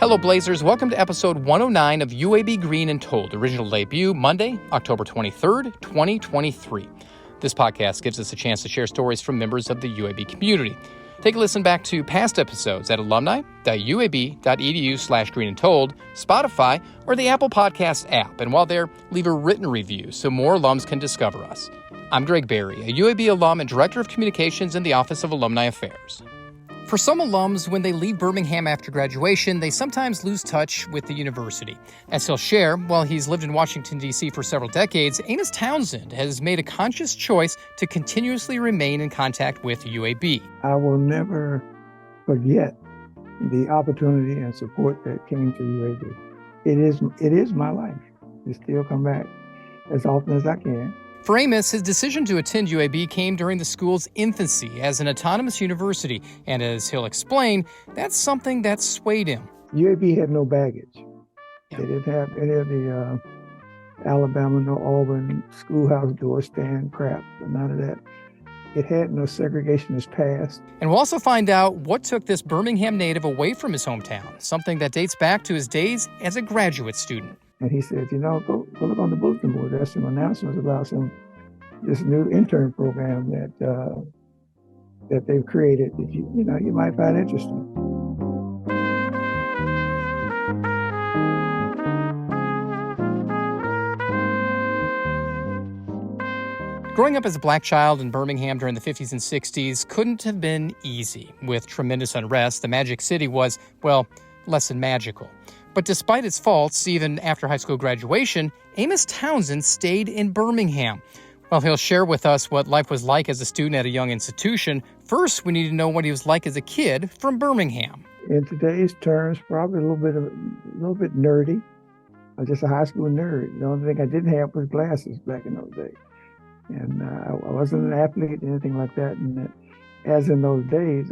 Hello, Blazers. Welcome to episode 109 of UAB Green and Told, original debut Monday, October 23rd, 2023. This podcast gives us a chance to share stories from members of the UAB community. Take a listen back to past episodes at alumni.uab.edu/greenandtold, Spotify, or the Apple Podcasts app. And while there, leave a written review so more alums can discover us. I'm Greg Berry, a UAB alum and Director of Communications in the Office of Alumni Affairs. For some alums, when they leave Birmingham after graduation, they sometimes lose touch with the university. As he'll share, while he's lived in Washington, D.C. for several decades, Amos Townsend has made a conscious choice to continuously remain in contact with UAB. I will never forget the opportunity and support that came to UAB. It is my life. I still come back as often as I can. For Amos, his decision to attend UAB came during the school's infancy as an autonomous university, and as he'll explain, that's something that swayed him. UAB had no baggage. They didn't have any of the Alabama, no Auburn schoolhouse door stand crap, none of that. It had no segregationist past. And we'll also find out what took this Birmingham native away from his hometown, something that dates back to his days as a graduate student. And he said, go look on the bulletin board. There's some announcements about this new intern program that they've created that you might find interesting. Growing up as a black child in Birmingham during the 50s and 60s couldn't have been easy. With tremendous unrest, the Magic City was, well, less than magical. But despite its faults, even after high school graduation, Amos Townsend stayed in Birmingham. While he'll share with us what life was like as a student at a young institution, first we need to know what he was like as a kid from Birmingham. In today's terms, probably a little bit nerdy. I was just a high school nerd. The only thing I didn't have was glasses back in those days. And I wasn't an athlete or anything like that. And as in those days,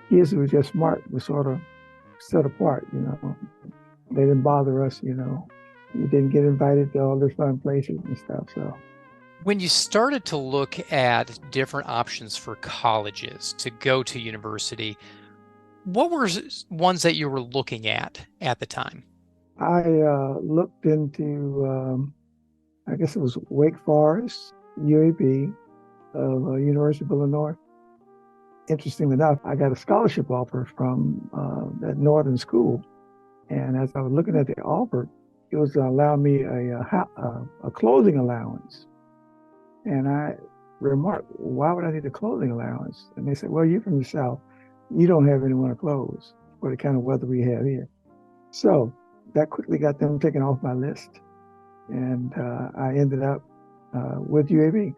kids who were just smart were sort of set apart, They didn't bother us, You didn't get invited to all the fun places and stuff, so. When you started to look at different options for colleges to go to university, what were ones that you were looking at the time? I looked into, I guess it was Wake Forest, UAB, University of Illinois. Interestingly enough, I got a scholarship offer from that northern school. And as I was looking at the offer, it was allowing me a clothing allowance. And I remarked, why would I need a clothing allowance? And they said, well, you're from the South. You don't have anywhere to clothes for the kind of weather we have here. So that quickly got them taken off my list. And I ended up with UAB.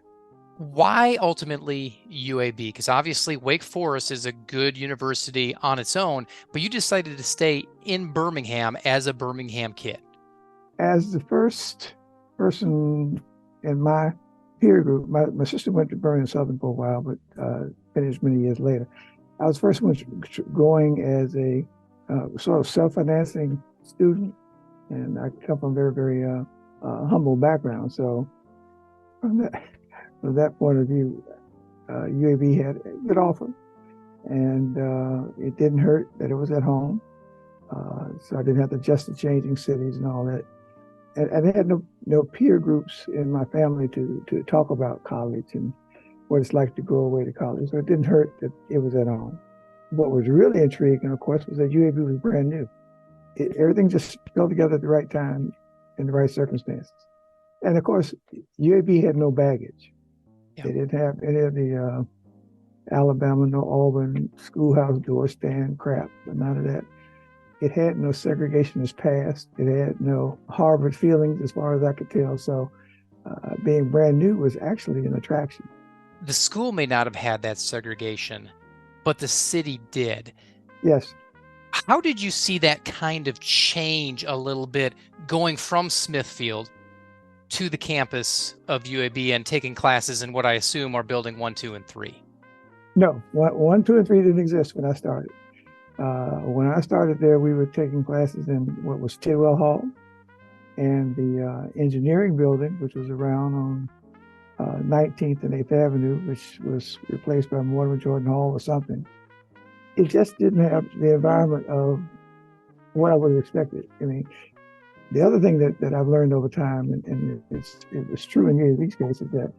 Why ultimately UAB? Because obviously Wake Forest is a good university on its own, but you decided to stay in Birmingham as a Birmingham kid. As the first person in my peer group, my sister went to Birmingham Southern for a while, but finished many years later. I was first one going as a sort of self-financing student, and I come from a very, very humble background. So from that point of view, UAB had a good offer, and it didn't hurt that it was at home. So I didn't have to adjust to changing cities and all that. And I had no peer groups in my family to talk about college and what it's like to go away to college. So it didn't hurt that it was at home. What was really intriguing, of course, was that UAB was brand new. Everything just fell together at the right time in the right circumstances. And of course, UAB had no baggage. Yeah. They didn't have any of the Alabama, no Auburn schoolhouse door stand crap, but none of that. It had no segregationist past. It had no Harvard feelings as far as I could tell. So being brand new was actually an attraction. The school may not have had that segregation, but the city did. Yes. How did you see that kind of change a little bit going from Smithfield to the campus of UAB and taking classes in what I assume are building 1, 2, and 3? No, 1, 2, and 3 didn't exist when I started. When I started there, we were taking classes in what was Tidwell Hall and the engineering building, which was around on 19th and 8th Avenue, which was replaced by Mortimer Jordan Hall or something. It just didn't have the environment of what I would have expected. I mean, the other thing that I've learned over time, and it was true in UAB's case, is that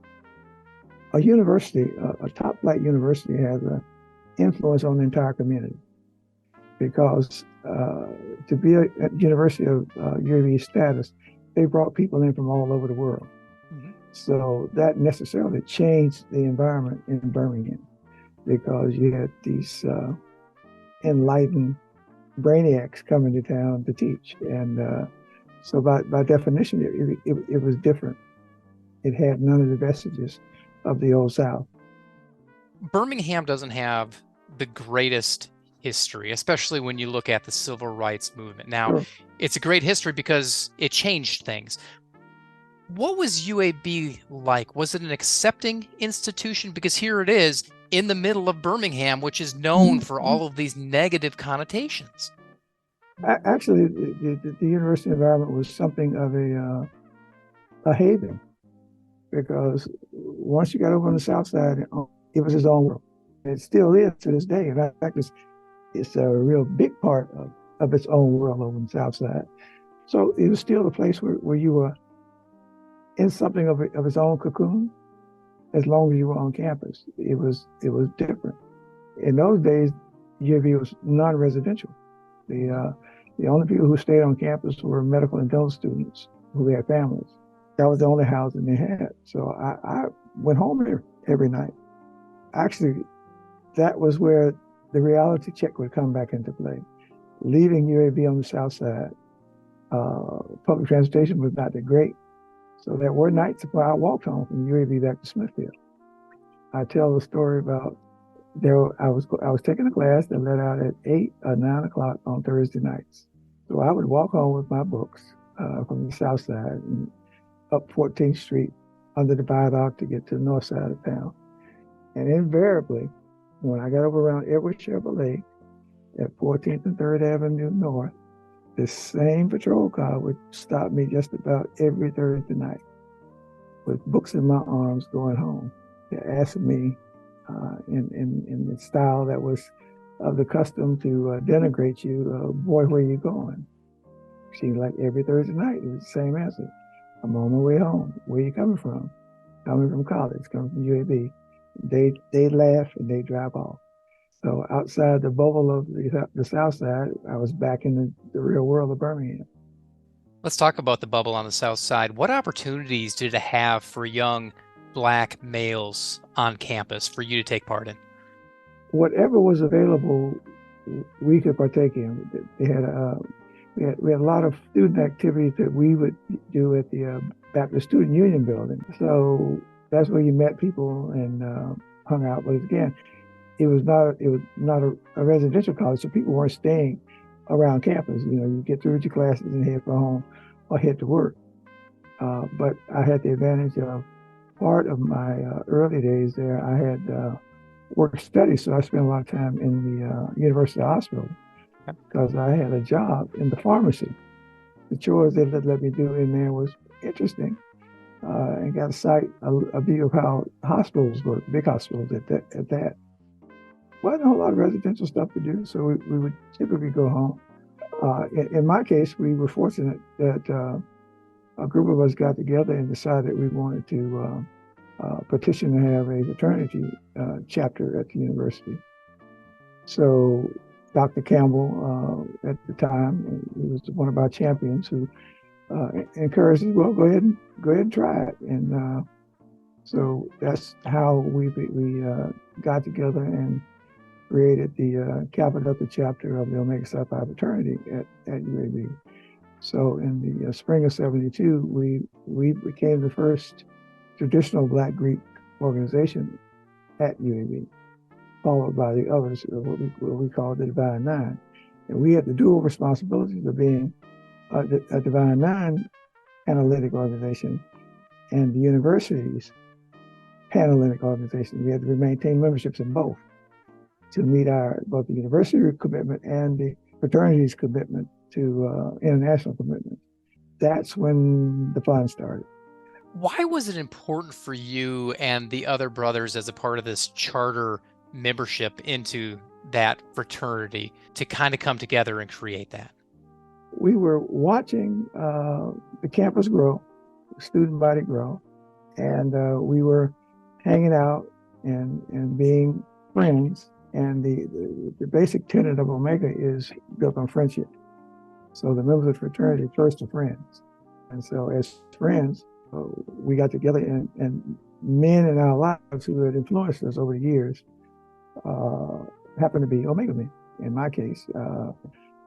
a university, a top flight university, has an influence on the entire community because to be a university of UAB status, they brought people in from all over the world. Mm-hmm. So that necessarily changed the environment in Birmingham because you had these enlightened brainiacs coming to town to teach. And so by definition, it was different. It had none of the vestiges of the Old South. Birmingham doesn't have the greatest history, especially when you look at the civil rights movement. Now, sure. It's a great history because it changed things. What was UAB like? Was it an accepting institution? Because here it is in the middle of Birmingham, which is known for all of these negative connotations. Actually, the university environment was something of a haven, because once you got over on the South Side, it was its own world. It still is to this day. In fact, it's a real big part of its own world over on the South Side. So it was still a place where you were in something of its own cocoon as long as you were on campus. It was different. In those days, UAB was non-residential. The only people who stayed on campus were medical and dental students who had families. That was the only housing they had. So I went home there every night. Actually, that was where the reality check would come back into play. Leaving UAB on the South Side, public transportation was not that great. So there were nights where I walked home from UAB back to Smithfield. I tell the story about I was taking a class that let out at 8 or 9 o'clock on Thursday nights. So I would walk home with my books from the South Side and up 14th Street under the viaduct to get to the north side of town. And invariably, when I got over around Edward Chevrolet at 14th and 3rd Avenue North, the same patrol car would stop me just about every Thursday night with books in my arms going home. They asked me in the style that was of the custom to denigrate you, boy, where you going? Seemed like every Thursday night it was the same answer. I'm on my way home. Where you coming from? Coming from college, coming from UAB. They laugh and they drive off. So outside the bubble of the South Side, I was back in the real world of Birmingham. Let's talk about the bubble on the South Side. What opportunities did it have for young Black males on campus for you to take part in? Whatever was available, we could partake in. We had a lot of student activities that we would do at the Baptist Student Union building. So that's where you met people and hung out. But again, it was not a residential college, so people weren't staying around campus. You know, you get through with your classes and head for home or head to work. But I had the advantage of part of my early days there. I had work study, so I spent a lot of time in the University Hospital because I had a job in the pharmacy. The chores they let me do in there was interesting, and got a view of how hospitals work, big hospitals at that. Wasn't a whole lot of residential stuff to do, so we would typically go home. In my case, we were fortunate that a group of us got together and decided we wanted to petition to have a fraternity chapter at the university. So Dr. Campbell, at the time, he was one of our champions who encouraged us, well, go ahead and try it. And so that's how we got together and created the Kappa Delta chapter of the Omega Psi Phi fraternity at UAB. So in the spring of '72, we became the first traditional Black Greek organization at UAB, followed by the others, what we call the Divine Nine. And we had the dual responsibilities of being a Divine Nine analytic organization and the university's Panhellenic organization. We had to maintain memberships in both to meet both the university commitment and the fraternity's commitment to international commitment. That's when the fun started. Why was it important for you and the other brothers as a part of this charter membership into that fraternity to kind of come together and create that? we were watching the campus grow, the student body grow, and we were hanging out and being friends. And the basic tenet of Omega is built on friendship. So the members of the fraternity first are friends. And so as friends, we got together, and men in our lives who had influenced us over the years happened to be Omega men. In my case,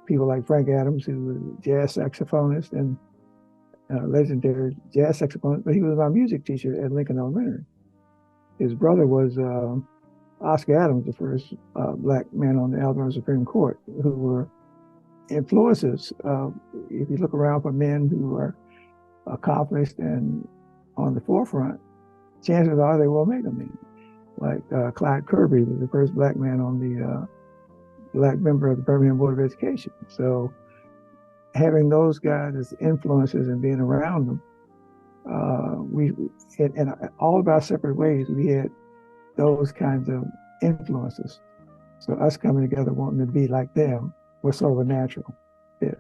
people like Frank Adams, who was a jazz saxophonist and legendary jazz saxophonist, but he was my music teacher at Lincoln Elementary. His brother was Oscar Adams, the first black man on the Alabama Supreme Court, who were influences. If you look around for men who are accomplished and on the forefront, chances are they were Omega men. Like Clyde Kirby was the first black man on the black member of the Birmingham Board of Education. So having those guys as influences and being around them, we in all of our separate ways, we had those kinds of influences. So us coming together wanting to be like them was sort of a natural fit.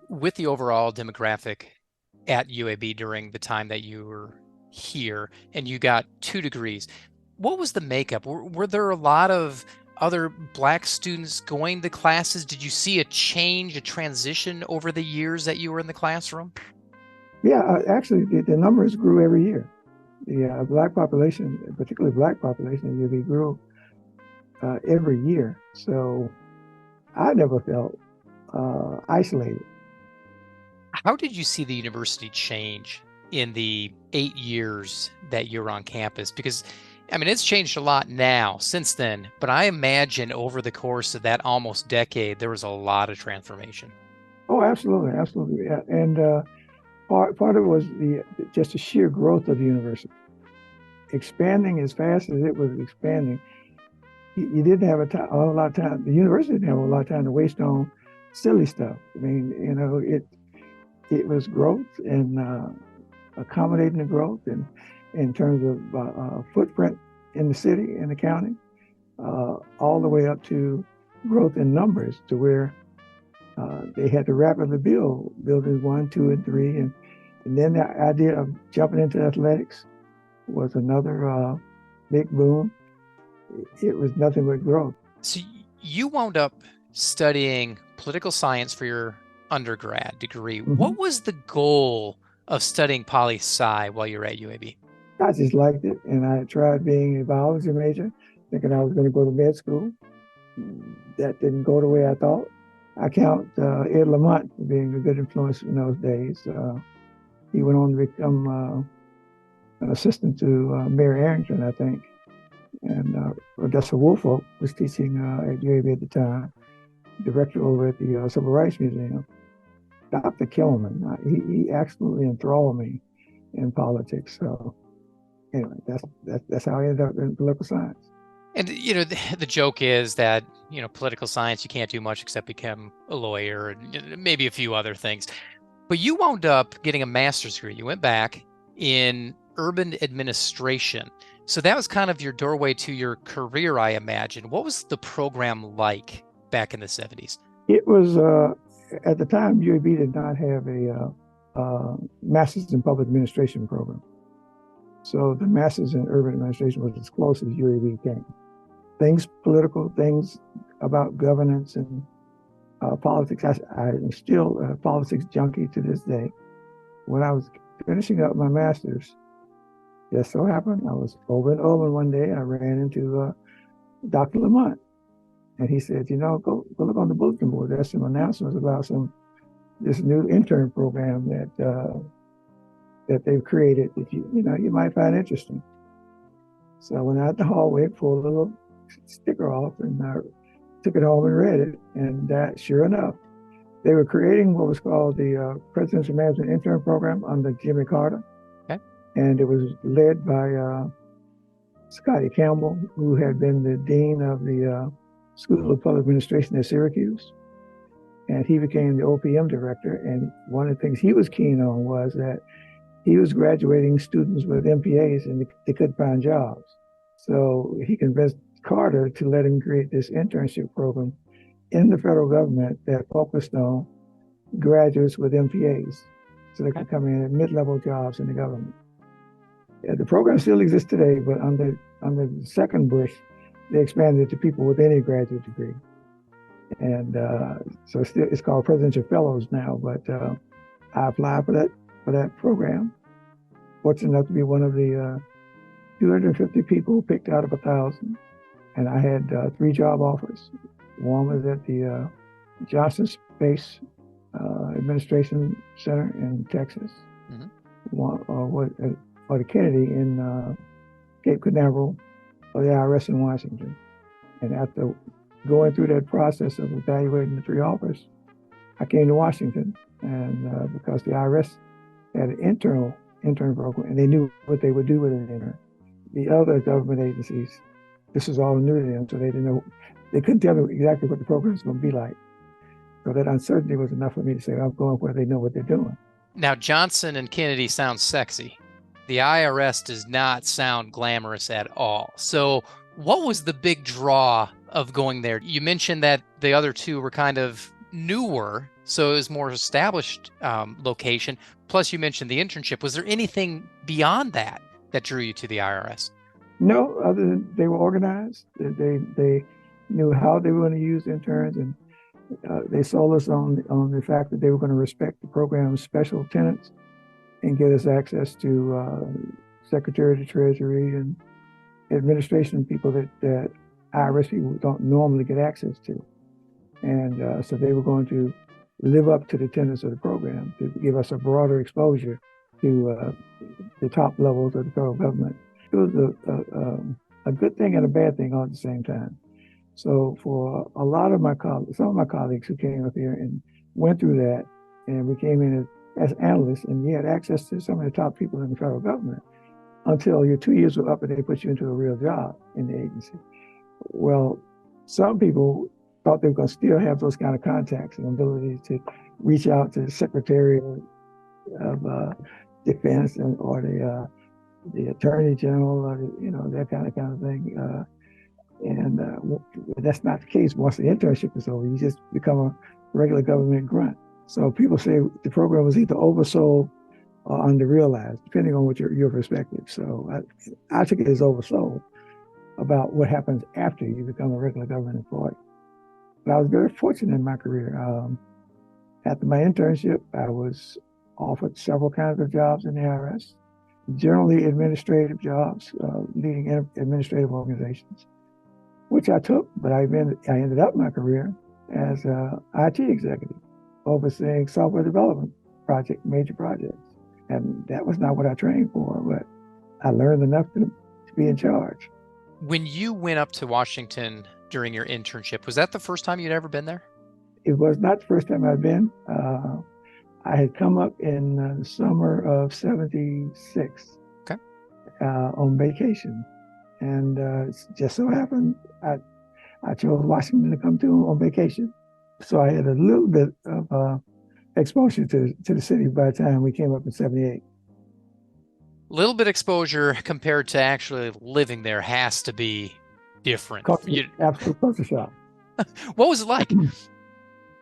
With the overall demographic at UAB during the time that you were here and you got 2 degrees, what was the makeup? Were there a lot of other black students going to classes? Did you see a change, a transition over the years that you were in the classroom? Yeah, actually, the numbers grew every year. The black population, particularly black population at UAB, grew every year. So I never felt isolated. How did you see the university change in the 8 years that you're on campus? Because, I mean, it's changed a lot now since then, but I imagine over the course of that almost decade, there was a lot of transformation. Oh, absolutely, absolutely. Yeah. And part of it was just the sheer growth of the university, expanding as fast as it was expanding. You didn't have a lot of time. The university didn't have a lot of time to waste on silly stuff. I mean, it was growth and accommodating the growth, and in terms of footprint in the city and the county, all the way up to growth in numbers, to where they had to rapidly build buildings 1, 2, and 3, and then the idea of jumping into athletics was another big boom. It was nothing but growth. So you wound up studying political science for your undergrad degree. Mm-hmm. What was the goal of studying poli-sci while you were at UAB? I just liked it, and I tried being a biology major, thinking I was going to go to med school. That didn't go the way I thought. I count Ed Lamont for being a good influence in those days. He went on to become an assistant to Mayor Arrington, I think. And Odessa Woolfolk was teaching at UAB at the time, director over at the Civil Rights Museum. Dr. Kilman, he absolutely enthralled me in politics. So anyway, that's how I ended up in political science. And, the joke is that, political science, you can't do much except become a lawyer and maybe a few other things. But you wound up getting a master's degree. You went back in urban administration. So that was kind of your doorway to your career, I imagine. What was the program like back in the 70s? It was, at the time, UAB did not have a master's in public administration program. So the master's in urban administration was as close as UAB came. Things political, things about governance and politics. I'm still a politics junkie to this day. When I was finishing up my master's, just so happened I was over in Ulm one day. I ran into Dr. Lamont, and he said, go look on the bulletin board. There's some announcements about this new intern program that they've created that you might find interesting. So I went out the hallway, pulled a little sticker off, and I took it home and read it. And sure enough, they were creating what was called the Presidential Management Intern Program under Jimmy Carter. Okay. And it was led by Scotty Campbell, who had been the dean of the School of Public Administration at Syracuse. And he became the OPM director. And one of the things he was keen on was that he was graduating students with MPAs and they couldn't find jobs. So he convinced Carter to let him create this internship program in the federal government that focused on graduates with MPAs so they could come in at mid-level jobs in the government. The program still exists today, but under the second Bush, they expanded it to people with any graduate degree. And so it's called Presidential Fellows now, but I applied for that program. Fortunate enough to be one of the 250 people picked out of 1,000. And I had 3 job offers. One was at the Johnson Space Administration Center in Texas. One or the Kennedy in Cape Canaveral, or the IRS in Washington. And after going through that process of evaluating the 3 offers, I came to Washington, and because the IRS had an intern program, and they knew what they would do with an intern. The other government agencies, this was all new to them, so they didn't know, they couldn't tell me exactly what the program was going to be like. So that uncertainty was enough for me to say, I'm going where they know what they're doing. Now, Johnson and Kennedy sounds sexy. The IRS does not sound glamorous at all. So what was the big draw of going there? You mentioned that the other 2 were kind of newer, so it was more established location. Plus, you mentioned the internship. Was there anything beyond that drew you to the IRS? No, other than they were organized. They knew how they were going to use interns, and they sold us on the fact that they were going to respect the program's special tenets and get us access to Secretary of the Treasury and administration people that IRS people don't normally get access to. And so they were going to live up to the tenets of the program to give us a broader exposure to the top levels of the federal government. It was a good thing and a bad thing all at the same time. So for a lot of my colleagues, some of my colleagues who came up here and went through that, and we came in as analysts, and you had access to some of the top people in the federal government until your 2 years were up and they put you into a real job in the agency. Well, some people thought they were going to still have those kind of contacts and ability to reach out to the Secretary of Defense or the Attorney General, or that kind of thing. And that's not the case. Once the internship is over, you just become a regular government grunt. So people say the program was either oversold or underrealized, depending on what your perspective. So I took it as oversold about what happens after you become a regular government employee. But I was very fortunate in my career. After my internship, I was offered several kinds of jobs in the IRS, generally administrative jobs, leading administrative organizations, which I took, but I ended up my career as an IT executive, overseeing software development major projects. And that was not what I trained for, but I learned enough to be in charge. When you went up to Washington during your internship, was that the first time you'd ever been there? It was not the first time I'd been. I had come up in the summer of '76 on vacation. And it just so happened I chose Washington to come to on vacation. So I had a little bit of exposure to the city by the time we came up in '78. Little bit exposure compared to actually living there has to be different. Absolute culture shock. What was it like?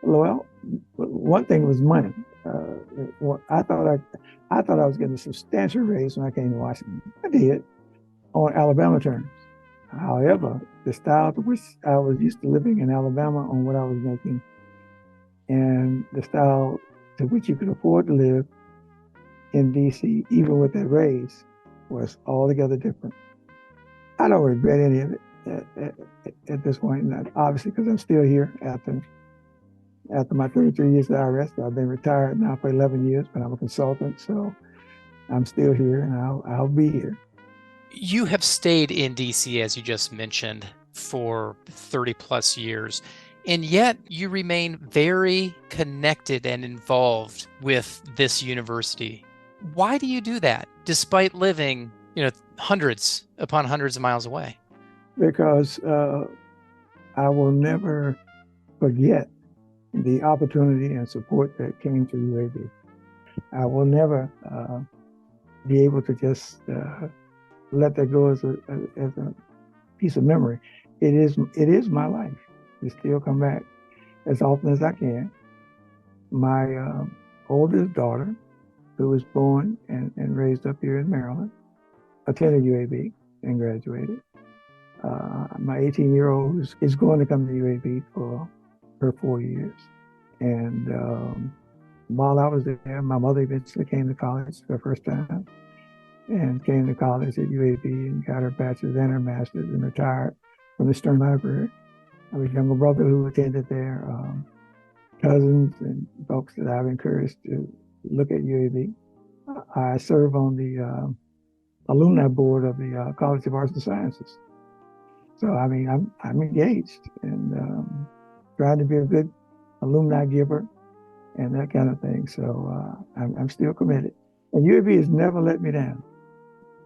Well, one thing was money. I thought I was getting a substantial raise when I came to Washington. I did, on Alabama terms. However, the style to which I was used to living in Alabama on what I was making, and the style to which you could afford to live in DC, even with that raise, was altogether different. I don't regret any of it at this point, not obviously, because I'm still here after my 33 years at the IRS. I've been retired now for 11 years, but I'm a consultant, so I'm still here, and I'll be here. You have stayed in DC, as you just mentioned, for 30 plus years, and yet you remain very connected and involved with this university. Why do you do that, despite living, hundreds upon hundreds of miles away? Because I will never forget the opportunity and support that came to UAB. I will never be able to just let that go as a piece of memory. It is my life. I still come back as often as I can My oldest daughter, who was born and raised up here in Maryland, attended UAB and graduated. My 18-year-old is going to come to UAB for her 4 years. And while I was there, my mother eventually came to college for the first time and came to college at UAB and got her bachelor's and her master's and retired from the Stern Library. I have a younger brother who attended there, cousins and folks that I've encouraged to look at UAB. I serve on the Alumni board of the College of Arts and Sciences. So, I mean, I'm engaged and trying to be a good alumni giver and that kind of thing. So I'm still committed. And UAB has never let me down.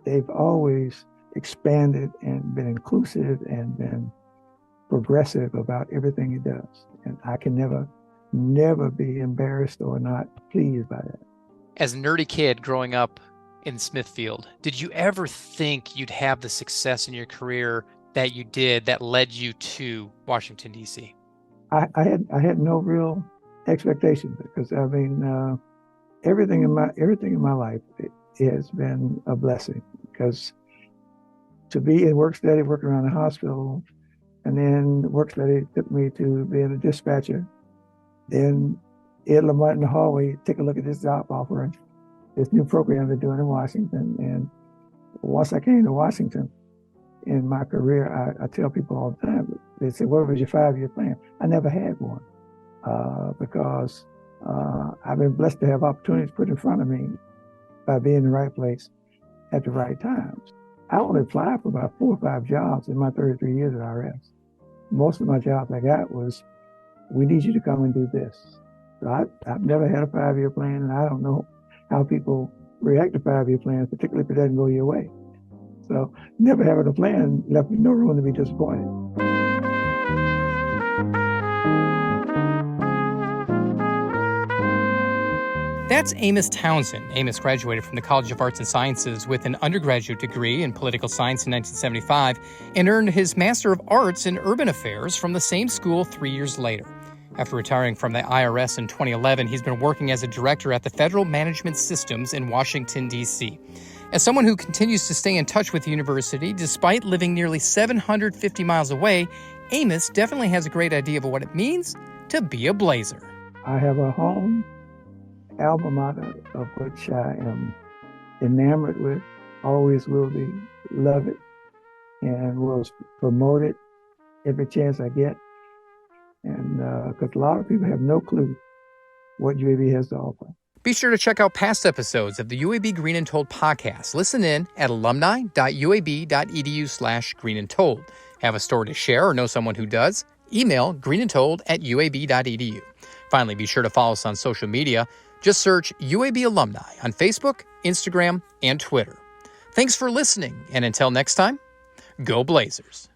They've always expanded and been inclusive and been progressive about everything it does. And I can never be embarrassed or not pleased by that. As a nerdy kid growing up in Smithfield, did you ever think you'd have the success in your career that you did that led you to Washington, D.C.? I had no real expectations because I mean everything in my life it has been a blessing because to be in work study, working around the hospital, and then work study took me to being a dispatcher. Then Ed Lamont in the hallway, take a look at this job offer and this new program they're doing in Washington. And once I came to Washington in my career, I tell people all the time, they say, what was your 5-year plan? I never had one because I've been blessed to have opportunities put in front of me by being in the right place at the right times. I only applied for about 4 or 5 jobs in my 33 years at IRS. Most of my jobs I got was, we need you to come and do this. So I've never had a 5-year plan, and I don't know how people react to 5-year plans, particularly if it doesn't go your way. So never having a plan left me no room to be disappointed. That's Amos Townsend. Amos graduated from the College of Arts and Sciences with an undergraduate degree in political science in 1975 and earned his Master of Arts in Urban Affairs from the same school 3 years later. After retiring from the IRS in 2011, he's been working as a director at the Federal Management Systems in Washington, D.C. As someone who continues to stay in touch with the university, despite living nearly 750 miles away, Amos definitely has a great idea of what it means to be a Blazer. I have a home alma mater of which I am enamored with, always will be, love it, and will promote it every chance I get. And because a lot of people have no clue what UAB has to offer. Be sure to check out past episodes of the UAB Green and Told podcast. Listen in at alumni.uab.edu/Green and Told. Have a story to share or know someone who does? Email greenandtold@uab.edu. Finally, be sure to follow us on social media. Just search UAB Alumni on Facebook, Instagram, and Twitter. Thanks for listening, and until next time, go Blazers.